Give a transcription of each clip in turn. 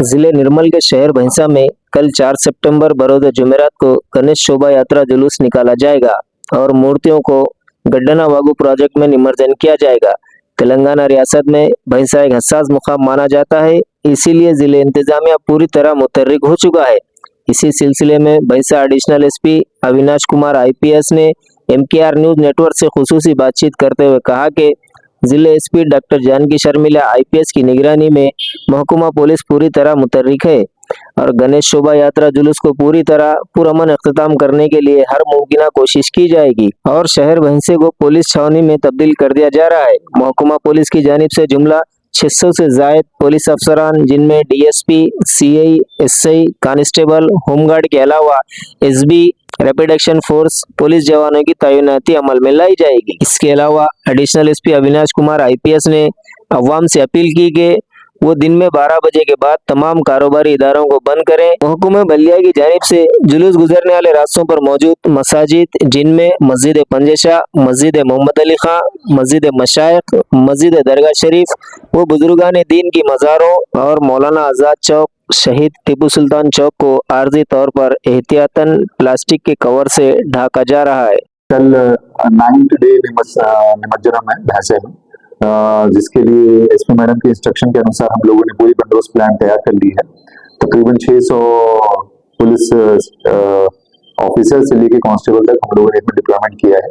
जिले निर्मल के शहर भैंसा में कल 4 सितंबर बरोज जुमेरात को गणेश शोभा यात्रा जुलूस निकाला जाएगा और मूर्तियों को गड्डना वागू प्रोजेक्ट में निमज्जन किया जाएगा। तेलंगाना रियासत में भैंसा एक हसास मुकाम माना जाता है, इसीलिए जिले इंतजामिया पूरी तरह मुतहर्रिक हो चुका है। इसी सिलसिले में Bhainsa additional SP Avinash Kumar IPS ने एमकेआर न्यूज नेटवर्क से खुसूसी बातचीत करते हुए कहा कि जिले SP doctor Janaki Sharmila IPS की निगरानी में महकुमा पुलिस पूरी तरह मुतहर्रिक है और गणेश शोभा यात्रा जुलूस को पूरी तरह पुरअमन अख्तिताम करने के लिए हर मुमकिन कोशिश की जाएगी और शहर भैंसे को पुलिस छावनी में तब्दील कर दिया जा रहा है। महकुमा पुलिस की जानिब से जुमला 600 से जायद पुलिस अफसरान, जिनमें DSP, CI, SI, constable, home guard के अलावा SB, rapid action force police जवानों की तैनाती अमल में लाई जाएगी। इसके अलावा additional SP Avinash Kumar IPS ने अवाम से अपील की कि वो दिन में 12 बजे के बाद तमाम कारोबारी इदारों को बंद करें। महकुमा बल्दिया की जानिब से जुलूस गुजरने वाले रास्तों पर मौजूद मसाजिद, जिनमें मस्जिद पंजेशा, मस्जिद मोहम्मद अली खां, मस्जिद मशाइख, मस्जिद दरगाह शरीफ वो बुजुर्गान दीन की मज़ारों और मौलाना आज़ाद चौक, शहीद टीपू सुल्तान चौक को आर्जी तौर पर एहतियातन प्लास्टिक के कवर से ढाका जा रहा है। कल 9th डे निमज्जनम है भैंसे में, जिसके लिए एसपी मैडम के इंस्ट्रक्शन के अनुसार हम लोगों ने पूरी बंदोबस्त प्लान तैयार कर ली है। तकरीबन 600 पुलिस ऑफिसर से लेके कांस्टेबल तक हम लोगों ने इसमें डिप्लॉयमेंट किया है।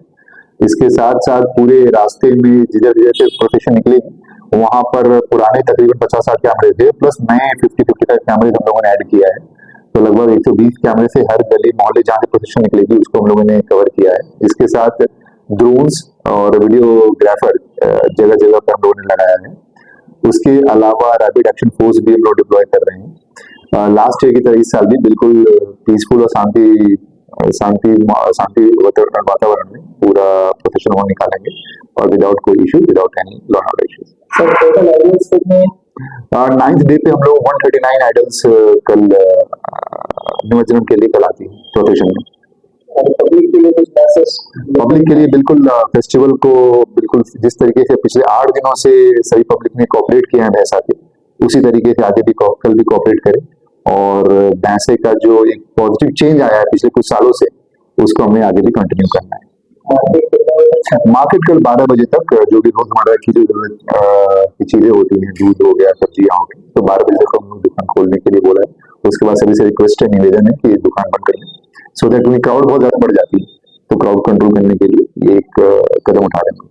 इसके साथ साथ पूरे रास्ते में जिधर जिधर से प्रोसेशन निकलेगी वहां पर पुराने तकरीबन 50-60 कैमरे थे, प्लस नए 50-55 कैमरे हम लोगों ने ऐड किया है। तो लगभग 120 कैमरे से हर गली मोहल्ले जहाँ से प्रोसेशन निकलेगी उसको हम लोगों ने कवर किया है। इसके साथ ड्रोन्स और वीडियोग्राफर जगह जगह पर हम लोगों ने लगाया है। उसके अलावा रैपिड एक्शन फोर्स भी हम लोग डिप्लॉय कर रहे हैं। लास्ट ईयर की तरह इस साल भी बिल्कुल पीसफुल और शांति वातावरण में पूरा प्रोसेशन वो निकालेंगे और विदाउट कोई issue, without any law and order issues. Sir total idols कितने? 9th डे पे हम लोग 139 आइडल्स कल निमज्जनम के लिए कल आती है प्रोसेशन में। पब्लिक के लिए कुछ मैसेज? पब्लिक के लिए बिल्कुल फेस्टिवल को बिल्कुल जिस तरीके से पिछले 8 दिनों से सभी पब्लिक ने कोऑपरेट किया है भैंसा के, उसी तरीके से आगे भी कल भी कोऑपरेट करें और भैंसे का जो एक पॉजिटिव चेंज आया है पिछले कुछ सालों से उसको हमें आगे भी कंटिन्यू करना है। मार्केट कल 12 बजे तक जो भी रोजमर्रा की जो जरूरत की चीजें होती हैं, दूध हो गया, सब्जियां हो गई, तो 12 बजे तक हम दुकान खोलने के लिए बोला है। उसके बाद सभी से रिक्वेस्ट है, निवेदन है कि दुकान बंद कर लें, सो दैट क्राउड बहुत ज्यादा बढ़ जाती है, तो क्राउड कंट्रोल करने के लिए ये एक कदम उठा रहे हैं।